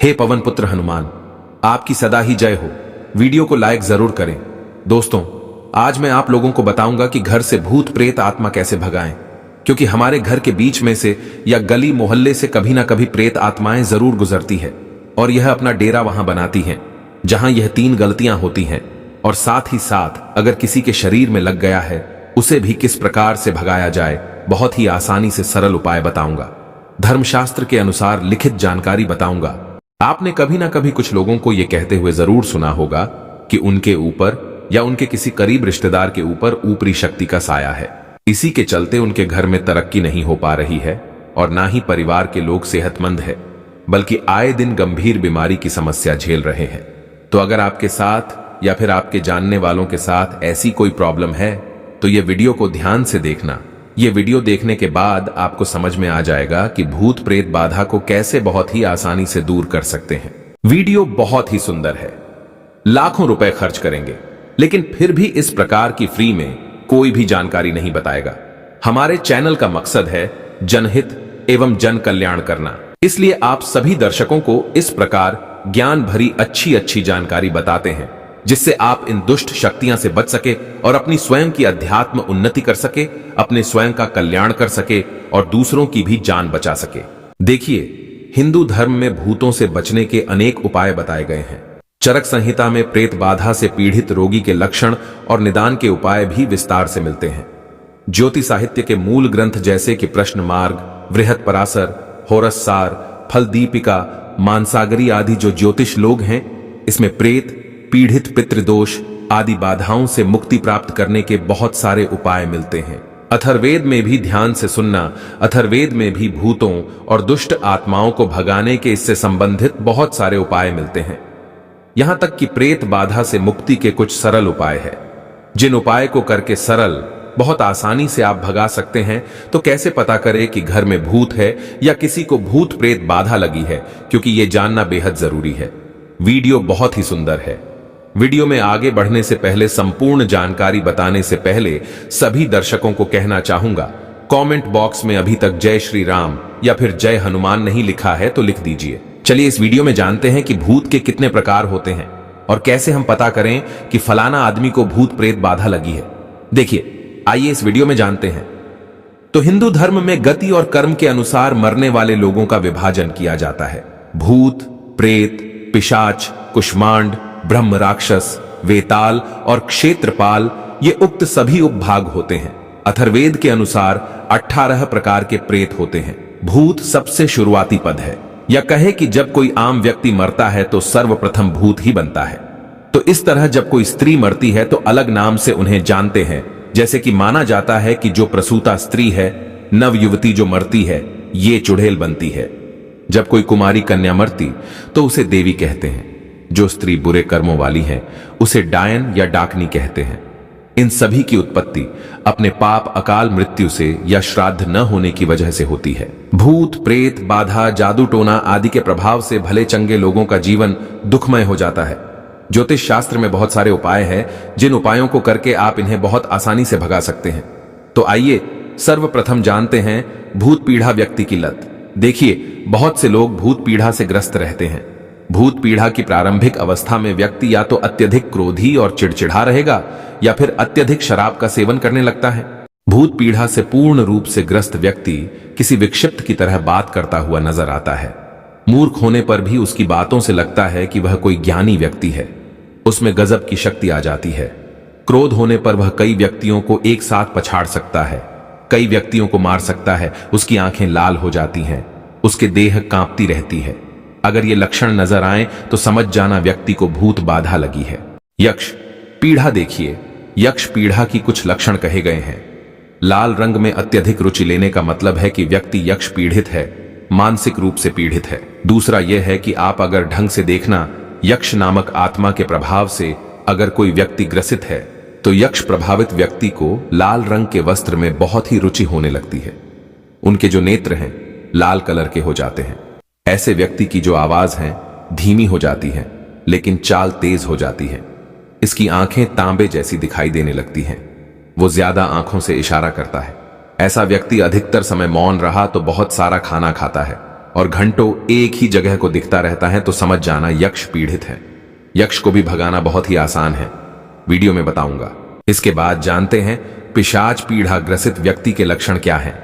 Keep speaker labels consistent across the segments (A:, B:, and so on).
A: हे पवन पुत्र हनुमान, आपकी सदा ही जय हो। वीडियो को लाइक जरूर करें। दोस्तों, आज मैं आप लोगों को बताऊंगा कि घर से भूत प्रेत आत्मा कैसे भगाएं, क्योंकि हमारे घर के बीच में से या गली मोहल्ले से कभी ना कभी प्रेत आत्माएं जरूर गुजरती है और यह अपना डेरा वहां बनाती हैं, जहां यह 3 गलतियां होती हैं। और साथ ही साथ अगर किसी के शरीर में लग गया है, उसे भी किस प्रकार से भगाया जाए, बहुत ही आसानी से सरल उपाय बताऊंगा। धर्मशास्त्र के अनुसार लिखित जानकारी बताऊंगा। आपने कभी ना कभी कुछ लोगों को यह कहते हुए जरूर सुना होगा कि उनके ऊपर या उनके किसी करीब रिश्तेदार के ऊपर ऊपरी शक्ति का साया है। इसी के चलते उनके घर में तरक्की नहीं हो पा रही है और ना ही परिवार के लोग सेहतमंद है, बल्कि आए दिन गंभीर बीमारी की समस्या झेल रहे हैं। तो अगर आपके साथ या फिर आपके जानने वालों के साथ ऐसी कोई प्रॉब्लम है तो ये वीडियो को ध्यान से देखना। ये वीडियो देखने के बाद आपको समझ में आ जाएगा कि भूत प्रेत बाधा को कैसे बहुत ही आसानी से दूर कर सकते हैं। वीडियो बहुत ही सुंदर है, लाखों रुपए खर्च करेंगे, लेकिन फिर भी इस प्रकार की फ्री में कोई भी जानकारी नहीं बताएगा। हमारे चैनल का मकसद है जनहित एवं जन कल्याण करना, इसलिए आप सभी दर्शकों को इस प्रकार ज्ञान भरी अच्छी जानकारी बताते हैं, जिससे आप इन दुष्ट शक्तियां से बच सके और अपनी स्वयं की अध्यात्म उन्नति कर सके, अपने स्वयं का कल्याण कर सके और दूसरों की भी जान बचा सके। देखिए, हिंदू धर्म में भूतों से बचने के अनेक उपाय बताए गए हैं। चरक संहिता में प्रेत बाधा से पीड़ित रोगी के लक्षण और निदान के उपाय भी विस्तार से मिलते हैं। ज्योतिष साहित्य के मूल ग्रंथ जैसे कि प्रश्न मार्ग, बृहत पराशर, होरस सार, फल दीपिका, मानसागरी आदि जो ज्योतिष लोग हैं, इसमें प्रेत, पीड़ित पितृदोष आदि बाधाओं से मुक्ति प्राप्त करने के बहुत सारे उपाय मिलते हैं। अथर्ववेद में भी ध्यान से सुनना, अथर्ववेद में भी भूतों और दुष्ट आत्माओं को भगाने के इससे संबंधित बहुत सारे उपाय मिलते हैं। यहां तक कि प्रेत बाधा से मुक्ति के कुछ सरल उपाय है, जिन उपाय को करके सरल बहुत आसानी से आप भगा सकते हैं। तो कैसे पता करें कि घर में भूत है या किसी को भूत प्रेत बाधा लगी है, क्योंकि यह जानना बेहद जरूरी है। वीडियो बहुत ही सुंदर है। वीडियो में आगे बढ़ने से पहले, संपूर्ण जानकारी बताने से पहले सभी दर्शकों को कहना चाहूंगा, कमेंट बॉक्स में अभी तक जय श्री राम या फिर जय हनुमान नहीं लिखा है तो लिख दीजिए। चलिए इस वीडियो में जानते हैं कि भूत के कितने प्रकार होते हैं और कैसे हम पता करें कि फलाना आदमी को भूत प्रेत बाधा लगी है। देखिए, आइए इस वीडियो में जानते हैं। तो हिंदू धर्म में गति और कर्म के अनुसार मरने वाले लोगों का विभाजन किया जाता है। भूत, प्रेत, पिशाच, कुष्मांड, ब्रह्म राक्षस, वेताल और क्षेत्रपाल, ये उक्त सभी उपभाग होते हैं। अथर्ववेद के अनुसार 18 प्रकार के प्रेत होते हैं। भूत सबसे शुरुआती पद है, या कहे कि जब कोई आम व्यक्ति मरता है तो सर्वप्रथम भूत ही बनता है। तो इस तरह जब कोई स्त्री मरती है तो अलग नाम से उन्हें जानते हैं। जैसे कि माना जाता है कि जो प्रसूता स्त्री है, नव युवती जो मरती है, ये चुड़ैल बनती है। जब कोई कुमारी कन्या मरती तो उसे देवी कहते हैं। जो स्त्री बुरे कर्मों वाली है उसे डायन या डाकनी कहते हैं। इन सभी की उत्पत्ति अपने पाप, अकाल मृत्यु से या श्राद्ध न होने की वजह से होती है। भूत, प्रेत, बाधा, जादू टोना आदि के प्रभाव से भले चंगे लोगों का जीवन दुखमय हो जाता है। ज्योतिष शास्त्र में बहुत सारे उपाय हैं, जिन उपायों को करके आप इन्हें बहुत आसानी से भगा सकते हैं। तो आइए सर्वप्रथम जानते हैं भूत पीढ़ा व्यक्ति की लत। देखिए, बहुत से लोग भूत पीढ़ा से ग्रस्त रहते हैं। भूत पीढ़ा की प्रारंभिक अवस्था में व्यक्ति या तो अत्यधिक क्रोधी और चिड़चिड़ा रहेगा या फिर अत्यधिक शराब का सेवन करने लगता है। भूत पीढ़ा से पूर्ण रूप से ग्रस्त व्यक्ति किसी विक्षिप्त की तरह बात करता हुआ नजर आता है। मूर्ख होने पर भी उसकी बातों से लगता है कि वह कोई ज्ञानी व्यक्ति है। उसमें गजब की शक्ति आ जाती है। क्रोध होने पर वह कई व्यक्तियों को एक साथ पछाड़ सकता है, कई व्यक्तियों को मार सकता है। उसकी आंखें लाल हो जाती हैं, उसके देह कांपती रहती है। अगर ये लक्षण नजर आए तो समझ जाना व्यक्ति को भूत बाधा लगी है। यक्ष पीढ़ा देखिए, यक्ष पीढ़ा की कुछ लक्षण कहे गए हैं। लाल रंग में अत्यधिक रुचि लेने का मतलब है कि व्यक्ति यक्ष पीड़ित है, मानसिक रूप से पीड़ित है। दूसरा यह है कि आप अगर ढंग से देखना, यक्ष नामक आत्मा के प्रभाव से अगर कोई व्यक्ति ग्रसित है तो यक्ष प्रभावित व्यक्ति को लाल रंग के वस्त्र में बहुत ही रुचि होने लगती है। उनके जो नेत्र हैं लाल कलर के हो जाते हैं। ऐसे व्यक्ति की जो आवाज है धीमी हो जाती है, लेकिन चाल तेज हो जाती है। इसकी आंखें तांबे जैसी दिखाई देने लगती हैं। वो ज्यादा आंखों से इशारा करता है। ऐसा व्यक्ति अधिकतर समय मौन रहा तो बहुत सारा खाना खाता है और घंटों एक ही जगह को दिखता रहता है तो समझ जाना यक्ष पीड़ित है। यक्ष को भी भगाना बहुत ही आसान है, वीडियो में बताऊंगा। इसके बाद जानते हैं पिशाच पीड़ा ग्रसित व्यक्ति के लक्षण क्या हैं।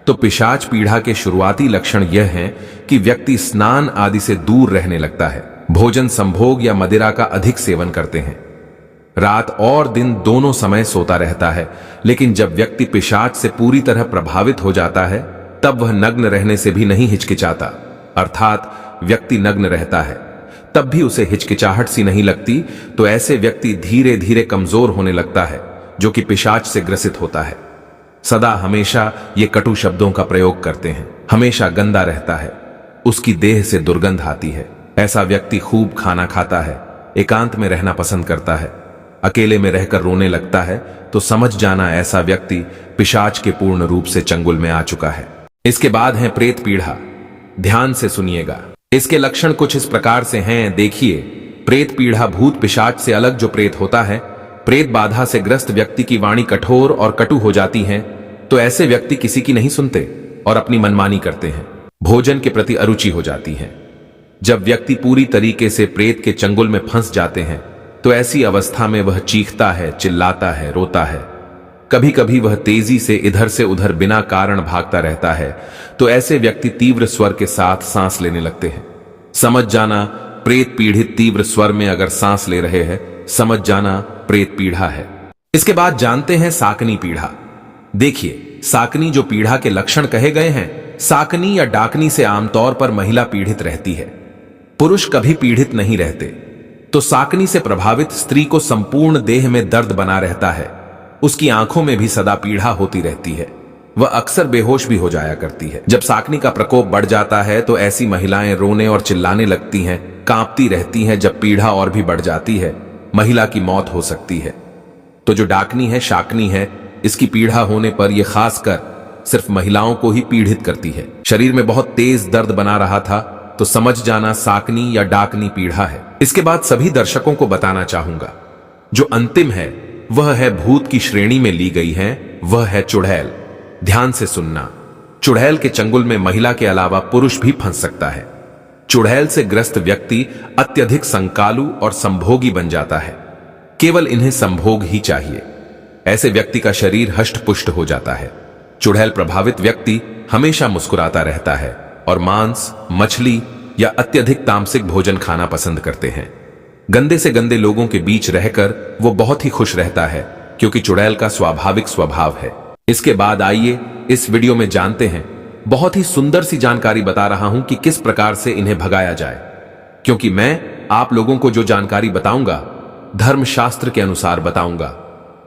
A: तो पिशाच पीड़ा के शुरुआती लक्षण यह हैं कि व्यक्ति स्नान आदि से दूर रहने लगता है, भोजन संभोग या मदिरा का अधिक सेवन करते हैं, रात और दिन दोनों समय सोता रहता है। लेकिन जब व्यक्ति पिशाच से पूरी तरह प्रभावित हो जाता है तब वह नग्न रहने से भी नहीं हिचकिचाता, अर्थात व्यक्ति नग्न रहता है तब भी उसे हिचकिचाहट सी नहीं लगती। तो ऐसे व्यक्ति धीरे धीरे कमजोर होने लगता है, जो कि पिशाच से ग्रसित होता है। सदा हमेशा ये कटु शब्दों का प्रयोग करते हैं, हमेशा गंदा रहता है, उसकी देह से दुर्गंध आती है। ऐसा व्यक्ति खूब खाना खाता है, एकांत में रहना पसंद करता है, अकेले में रहकर रोने लगता है, तो समझ जाना ऐसा व्यक्ति पिशाच के पूर्ण रूप से चंगुल में आ चुका है। इसके बाद है प्रेत पीड़ा। ध्यान से सुनिएगा, इसके लक्षण कुछ इस प्रकार से हैं। देखिए, प्रेत पीड़ा भूत पिशाच से अलग जो प्रेत होता है। प्रेत बाधा से ग्रस्त व्यक्ति की वाणी कठोर और कटु हो जाती है, तो ऐसे व्यक्ति किसी की नहीं सुनते और अपनी मनमानी करते हैं। भोजन के प्रति अरुचि हो जाती है। जब व्यक्ति पूरी तरीके से प्रेत के चंगुल में फंस जाते हैं तो ऐसी अवस्था में वह चीखता है, चिल्लाता है, रोता है। कभी कभी वह तेजी से इधर से उधर बिना कारण भागता रहता है, तो ऐसे व्यक्ति तीव्र स्वर के साथ सांस लेने लगते हैं। समझ जाना प्रेत पीड़ित तीव्र स्वर में अगर सांस ले रहे हैं, समझ जाना प्रेत पीड़ा है। इसके बाद जानते हैं साकनी पीड़ा। देखिए, साकनी जो पीड़ा के लक्षण कहे गए हैं, साकनी या डाकनी से आमतौर पर महिला पीड़ित रहती है, पुरुष कभी पीड़ित नहीं रहते। तो साकनी से प्रभावित स्त्री को संपूर्ण देह में दर्द बना रहता है, उसकी आंखों में भी सदा पीड़ा होती रहती है, वह अक्सर बेहोश भी हो जाया करती है। जब साकनी का प्रकोप बढ़ जाता है तो ऐसी महिलाएं रोने और चिल्लाने लगती हैं, कांपती रहती हैं। जब पीड़ा और भी बढ़ जाती है, महिला की मौत हो सकती है। तो जो डाकनी है, शाकनी है, इसकी पीड़ा होने पर यह खासकर सिर्फ महिलाओं को ही पीड़ित करती है। शरीर में बहुत तेज दर्द बना रहा था तो समझ जाना साकनी या डाकनी पीड़ा है। इसके बाद सभी दर्शकों को बताना चाहूंगा, जो अंतिम है वह है भूत की श्रेणी में ली गई है, वह है चुड़ैल। ध्यान से सुनना, चुड़ैल के चंगुल में महिला के अलावा पुरुष भी फंस सकता है। चुड़ैल से ग्रस्त व्यक्ति अत्यधिक संकालु और संभोगी बन जाता है, केवल इन्हें संभोग ही चाहिए। ऐसे व्यक्ति का शरीर हष्ट पुष्ट हो जाता है। चुड़ैल प्रभावित व्यक्ति हमेशा मुस्कुराता रहता है और मांस, मछली या अत्यधिक तामसिक भोजन खाना पसंद करते हैं। गंदे से गंदे लोगों के बीच रहकर वो बहुत ही खुश रहता है, क्योंकि चुड़ैल का स्वाभाविक स्वभाव है। इसके बाद आइए इस वीडियो में जानते हैं, बहुत ही सुंदर सी जानकारी बता रहा हूं कि किस प्रकार से इन्हें भगाया जाए। क्योंकि मैं आप लोगों को जो जानकारी बताऊंगा धर्मशास्त्र के अनुसार बताऊंगा।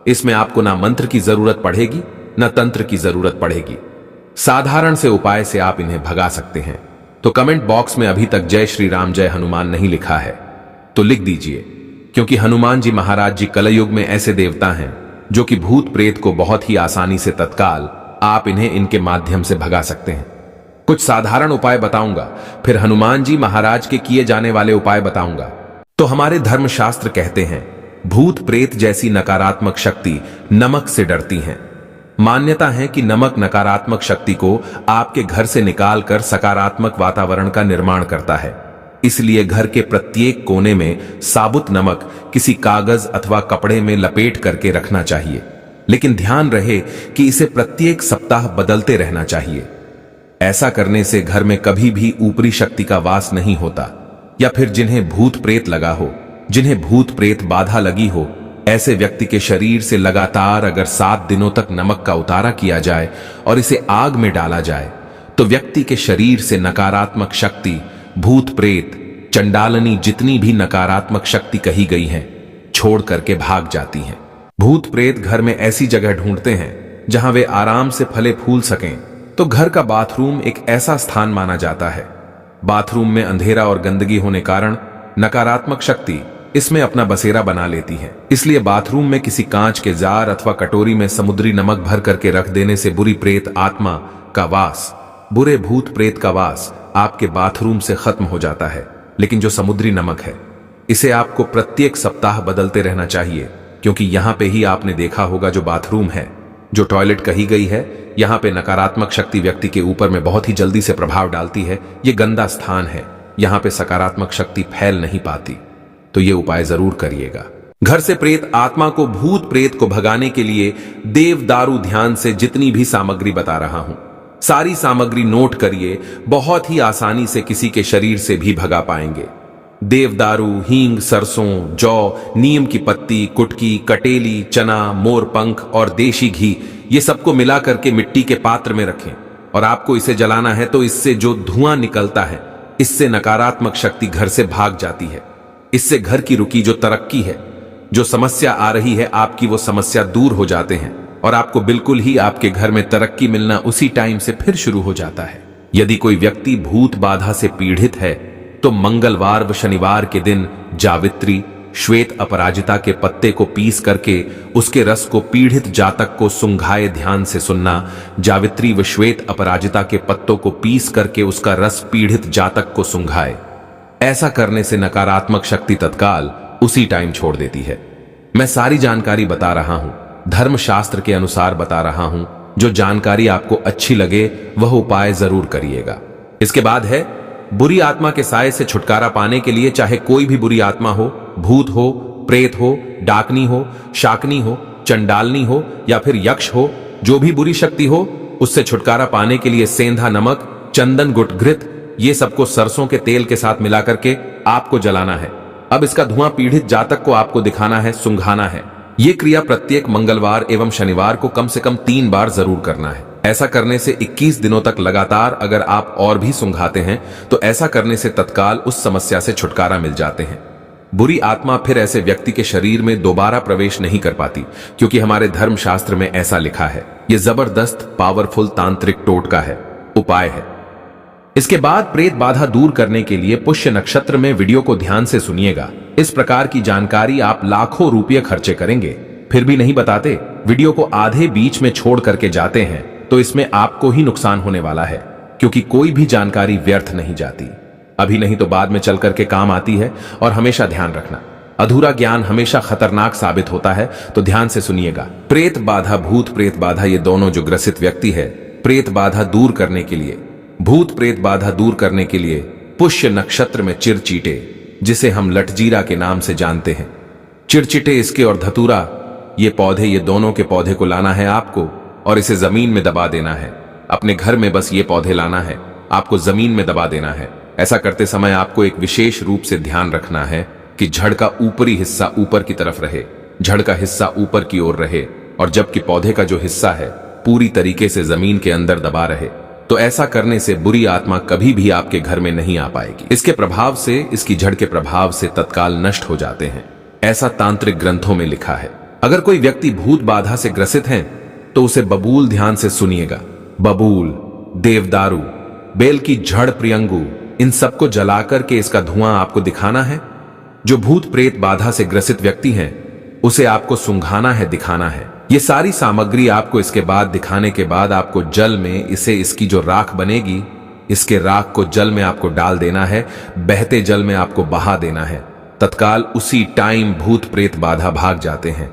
A: इसमें आपको ना मंत्र की जरूरत पड़ेगी ना तंत्र की जरूरत पड़ेगी, साधारण से उपाय से आप इन्हें भगा सकते हैं। तो कमेंट बॉक्स में अभी तक जय श्री राम जय हनुमान नहीं लिखा है तो लिख दीजिए, क्योंकि हनुमान जी महाराज जी कलयुग में ऐसे देवता हैं जो कि भूत प्रेत को बहुत ही आसानी से तत्काल आप इन्हें इनके माध्यम से भगा सकते हैं। कुछ साधारण उपाय बताऊंगा, फिर हनुमान जी महाराज के किए जाने वाले उपाय बताऊंगा। तो हमारे धर्मशास्त्र कहते हैं भूत प्रेत जैसी नकारात्मक शक्ति नमक से डरती हैं। मान्यता है कि नमक नकारात्मक शक्ति को आपके घर से निकालकर सकारात्मक वातावरण का निर्माण करता है। इसलिए घर के प्रत्येक कोने में साबुत नमक किसी कागज अथवा कपड़े में लपेट करके रखना चाहिए, लेकिन ध्यान रहे कि इसे प्रत्येक सप्ताह बदलते रहना चाहिए। ऐसा करने से घर में कभी भी ऊपरी शक्ति का वास नहीं होता, या फिर जिन्हें भूत प्रेत लगा हो, जिन्हें भूत प्रेत बाधा लगी हो, ऐसे व्यक्ति के शरीर से लगातार अगर 7 दिनों तक नमक का उतारा किया जाए और इसे आग में डाला जाए तो व्यक्ति के शरीर से नकारात्मक शक्ति, भूत प्रेत, चंडालनी जितनी भी नकारात्मक शक्ति कही गई है छोड़ करके भाग जाती हैं। भूत प्रेत घर में ऐसी जगह ढूंढते हैं जहां वे आराम से फले फूल सकें, तो घर का बाथरूम एक ऐसा स्थान माना जाता है। बाथरूम में अंधेरा और गंदगी होने कारण नकारात्मक शक्ति इसमें अपना बसेरा बना लेती है। इसलिए बाथरूम में किसी कांच के जार अथवा कटोरी में समुद्री नमक भर करके रख देने से बुरी प्रेत आत्मा का वास, बुरे भूत प्रेत का वास आपके बाथरूम से खत्म हो जाता है। लेकिन जो समुद्री नमक है, इसे आपको प्रत्येक सप्ताह बदलते रहना चाहिए, क्योंकि यहां पे ही आपने देखा होगा जो बाथरूम है, जो टॉयलेट कही गई है, यहाँ पे नकारात्मक शक्ति व्यक्ति के ऊपर में बहुत ही जल्दी से प्रभाव डालती है। ये गंदा स्थान है, यहाँ पे सकारात्मक शक्ति फैल नहीं पाती, तो ये उपाय जरूर करिएगा। घर से प्रेत आत्मा को, भूत प्रेत को भगाने के लिए देवदारू ध्यान से जितनी भी सामग्री बता रहा हूं, सारी सामग्री नोट करिए। बहुत ही आसानी से किसी के शरीर से भी भगा पाएंगे। देवदारू, हींग, सरसों, जौ, नीम की पत्ती, कुटकी, कटेली, चना, मोरपंख और देशी घी, ये सबको मिला करके मिट्टी के पात्र में रखें और आपको इसे जलाना है। तो इससे जो धुआं निकलता है, इससे नकारात्मक शक्ति घर से भाग जाती है। इससे घर की रुकी जो तरक्की है, जो समस्या आ रही है आपकी, वो समस्या दूर हो जाते हैं और आपको बिल्कुल ही आपके घर में तरक्की मिलना उसी टाइम से फिर शुरू हो जाता है। यदि कोई व्यक्ति भूत बाधा से पीड़ित है तो मंगलवार व शनिवार के दिन जावित्री, श्वेत अपराजिता के पत्ते को पीस करके उसके रस को पीड़ित जातक को सुंघाए। ध्यान से सुनना, जावित्री व श्वेत अपराजिता के पत्तों को पीस करके उसका रस पीड़ित जातक को सुंघाए। ऐसा करने से नकारात्मक शक्ति तत्काल उसी टाइम छोड़ देती है। मैं सारी जानकारी बता रहा हूं, धर्मशास्त्र के अनुसार बता रहा हूं। जो जानकारी आपको अच्छी लगे वह उपाय जरूर करिएगा। इसके बाद है बुरी आत्मा के साए से छुटकारा पाने के लिए, चाहे कोई भी बुरी आत्मा हो, भूत हो, प्रेत हो, डाकनी हो, शाकनी हो, चंडालनी हो या फिर यक्ष हो, जो भी बुरी शक्ति हो, उससे छुटकारा पाने के लिए सेंधा नमक, चंदन, गुट, घृत, ये सबको सरसों के तेल के साथ मिला करके आपको जलाना है। अब इसका धुआं पीड़ित जातक को आपको दिखाना है, सुंघाना है। यह क्रिया प्रत्येक मंगलवार एवं शनिवार को कम से कम 3 बार जरूर करना है। ऐसा करने से 21 दिनों तक लगातार अगर आप और भी सुंघाते हैं तो ऐसा करने से तत्काल उस समस्या से छुटकारा मिल जाते हैं। बुरी आत्मा फिर ऐसे व्यक्ति के शरीर में दोबारा प्रवेश नहीं कर पाती, क्योंकि हमारे धर्मशास्त्र में ऐसा लिखा है। यह जबरदस्त पावरफुल तांत्रिक टोटका है, उपाय है। इसके बाद प्रेत बाधा दूर करने के लिए पुष्य नक्षत्र में वीडियो को ध्यान से सुनिएगा। इस प्रकार की जानकारी आप लाखों रुपये खर्चे करेंगे, फिर भी नहीं बताते, वीडियो को आधे बीच में छोड़ करके जाते हैं, तो इसमें आपको ही नुकसान होने वाला है, क्योंकि कोई भी जानकारी व्यर्थ नहीं जाती। अभी नहीं तो बाद में चल करके काम आती है। और हमेशा ध्यान रखना, अधूरा ज्ञान हमेशा खतरनाक साबित होता है, तो ध्यान से सुनिएगा। प्रेत बाधा, भूत प्रेत बाधा, ये दोनों जो ग्रसित व्यक्ति है, प्रेत बाधा दूर करने के लिए, भूत प्रेत बाधा दूर करने के लिए पुष्य नक्षत्र में चिरचीटे, जिसे हम लटजीरा के नाम से जानते हैं, चिरचिटे इसके और धतूरा, ये पौधे, ये दोनों के पौधे को लाना है आपको और इसे जमीन में दबा देना है। अपने घर में बस ये पौधे लाना है, आपको जमीन में दबा देना है। ऐसा करते समय आपको एक विशेष रूप से ध्यान रखना है कि जड़ का ऊपरी हिस्सा ऊपर की तरफ रहे, जड़ का हिस्सा ऊपर की ओर रहे, और जबकि पौधे का जो हिस्सा है पूरी तरीके से जमीन के अंदर दबा रहे। तो ऐसा करने से बुरी आत्मा कभी भी आपके घर में नहीं आ पाएगी। इसके प्रभाव से, इसकी जड़ के प्रभाव से तत्काल नष्ट हो जाते हैं, ऐसा तांत्रिक ग्रंथों में लिखा है। अगर कोई व्यक्ति भूत बाधा से ग्रसित है तो उसे बबूल, ध्यान से सुनिएगा, बबूल, देवदारू, बेल की जड़, प्रियंगू, इन सबको जलाकर के इसका धुआं आपको दिखाना है। जो भूत प्रेत बाधा से ग्रसित व्यक्ति हैं उसे आपको सुंघाना है, दिखाना है। ये सारी सामग्री आपको इसके बाद दिखाने के बाद आपको जल में इसे, इसकी जो राख बनेगी, इसके राख को जल में आपको डाल देना है, बहते जल में आपको बहा देना है। तत्काल उसी टाइम भूत प्रेत बाधा भाग जाते हैं,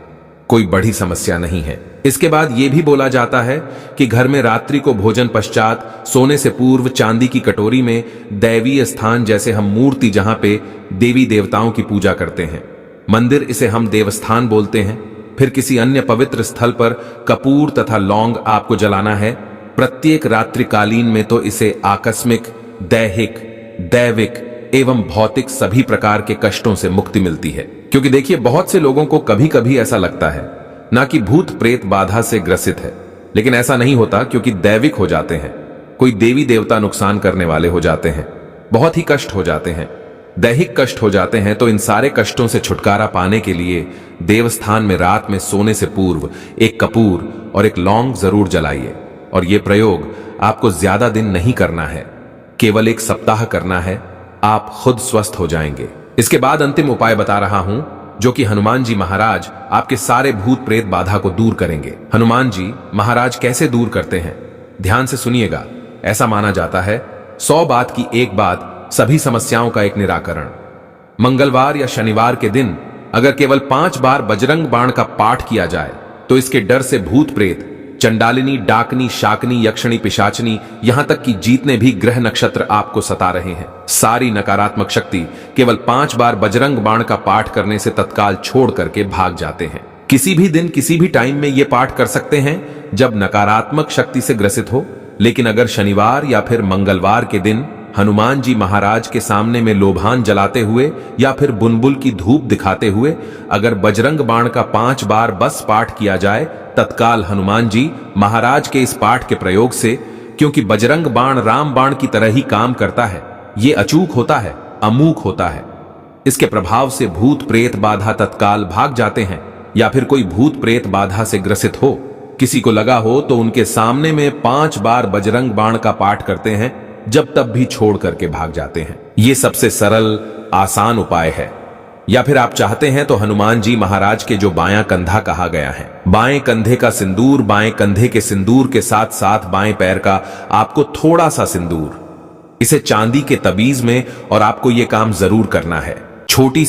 A: कोई बड़ी समस्या नहीं है। इसके बाद यह भी बोला जाता है कि घर में रात्रि को भोजन पश्चात सोने से पूर्व चांदी की कटोरी में दैवीय स्थान, जैसे हम मूर्ति जहां पे देवी देवताओं की पूजा करते हैं, मंदिर, इसे हम देवस्थान बोलते हैं, फिर किसी अन्य पवित्र स्थल पर कपूर तथा लौंग आपको जलाना है। प्रत्येक रात्रिकालीन में तो इसे आकस्मिक, दैहिक, दैविक एवं भौतिक सभी प्रकार के कष्टों से मुक्ति मिलती है। क्योंकि देखिए, बहुत से लोगों को कभी कभी ऐसा लगता है ना कि भूत प्रेत बाधा से ग्रसित है, लेकिन ऐसा नहीं होता, क्योंकि दैविक हो जाते हैं, कोई देवी देवता नुकसान करने वाले हो जाते हैं, बहुत ही कष्ट हो जाते हैं, दैहिक कष्ट हो जाते हैं। तो इन सारे कष्टों से छुटकारा पाने के लिए देवस्थान में रात में सोने से पूर्व एक कपूर और एक लौंग जरूर जलाइए। और यह प्रयोग आपको ज्यादा दिन नहीं करना है, केवल 1 सप्ताह करना है, आप खुद स्वस्थ हो जाएंगे। इसके बाद अंतिम उपाय बता रहा हूं, जो कि हनुमान जी महाराज आपके सारे भूत प्रेत बाधा को दूर करेंगे। हनुमान जी महाराज कैसे दूर करते हैं, ध्यान से सुनिएगा। ऐसा माना जाता है 100 बात की एक बात, सभी समस्याओं का एक निराकरण। मंगलवार या शनिवार के दिन अगर केवल 5 बार बजरंग बाण का पाठ किया जाए तो इसके डर से भूत प्रेत चंडालिनी, डाकनी, शाकनी, यक्षिणी, पिशाचनी, यहां तक कि जितने भी ग्रह नक्षत्र आपको सता रहे हैं, सारी नकारात्मक शक्ति केवल 5 बार बजरंग बाण का पाठ करने से तत्काल छोड़ करके भाग जाते हैं। किसी भी दिन, किसी भी टाइम में यह पाठ कर सकते हैं जब नकारात्मक शक्ति से ग्रसित हो। लेकिन अगर शनिवार या फिर मंगलवार के दिन हनुमान जी महाराज के सामने में लोभान जलाते हुए या फिर बुलबुल की धूप दिखाते हुए अगर बजरंग बाण का 5 बार बस पाठ किया जाए, तत्काल हनुमान जी महाराज के इस पाठ के प्रयोग से, क्योंकि बजरंग बाण राम बाण की तरह ही काम करता है, ये अचूक होता है, अमूक होता है। इसके प्रभाव से भूत प्रेत बाधा तत्काल भाग जाते हैं। या फिर कोई भूत प्रेत बाधा से ग्रसित हो, किसी को लगा हो, तो उनके सामने में 5 बार बजरंग बाण का पाठ करते हैं, जब तब भी छोड़ करके भाग जाते हैं। ये सबसे सरल आसान उपाय है। या फिर आप चाहते हैं तो हनुमान जी महाराज के जो बायां कंधा कहा गया है, बाएं कंधे का सिंदूर, बाएं कंधे के सिंदूर के साथ साथ बाएं पैर का आपको थोड़ा सा सिंदूर, इसे चांदी के तबीज में, और आपको यह काम जरूर करना है। छोटी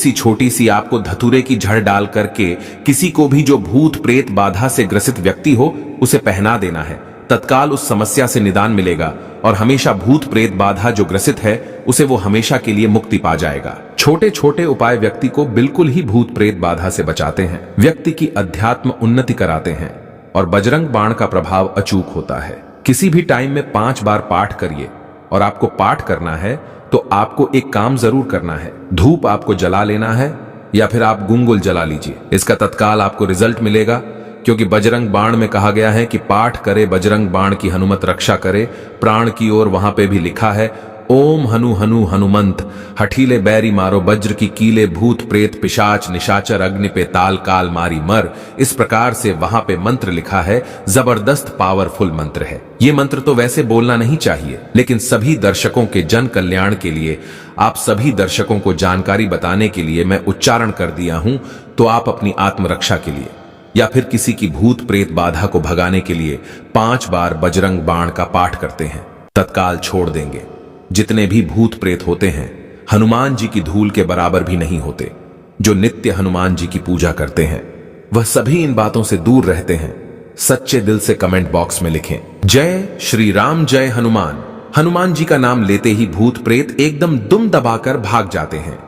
A: सी आपको धतूरे की झड़ डाल करके किसी को भी जो भूत प्रेत बाधा से ग्रसित व्यक्ति हो उसे पहना देना है। तत्काल उस समस्या से निदान मिलेगा और हमेशा भूत प्रेत बाधा जो ग्रसित है उसे वो हमेशा के लिए मुक्ति पा जाएगा। छोटे छोटे उपाय व्यक्ति को बिल्कुल ही भूत प्रेत बाधा से बचाते हैं, व्यक्ति की अध्यात्म उन्नति कराते हैं और बजरंग बाण का प्रभाव अचूक होता है। किसी भी टाइम में 5 बार पाठ करिए। और आपको पाठ करना है तो आपको एक काम जरूर करना है, धूप आपको जला लेना है या फिर आप गुंगुल जला लीजिए। इसका तत्काल आपको रिजल्ट मिलेगा, क्योंकि बजरंग बाण में कहा गया है कि पाठ करे बजरंग बाण की हनुमत रक्षा करे प्राण की ओर। वहां पे भी लिखा है ओम हनु हनु हनुमंत, हठीले बैरी मारो वज्र की कीले, भूत प्रेत पिशाच निशाचर अग्नि पे ताल काल मारी मर। इस प्रकार से वहां पे मंत्र लिखा है, जबरदस्त पावरफुल मंत्र है। ये मंत्र तो वैसे बोलना नहीं चाहिए, लेकिन सभी दर्शकों के जन कल्याण के लिए, आप सभी दर्शकों को जानकारी बताने के लिए मैं उच्चारण कर दिया हूं। तो आप अपनी आत्मरक्षा के लिए या फिर किसी की भूत प्रेत बाधा को भगाने के लिए 5 बार बजरंग बाण का पाठ करते हैं, तत्काल छोड़ देंगे। जितने भी भूत प्रेत होते हैं हनुमान जी की धूल के बराबर भी नहीं होते। जो नित्य हनुमान जी की पूजा करते हैं वह सभी इन बातों से दूर रहते हैं। सच्चे दिल से कमेंट बॉक्स में लिखें जय श्री राम, जय हनुमान। हनुमान जी का नाम लेते ही भूत प्रेत एकदम दुम दबाकर भाग जाते हैं।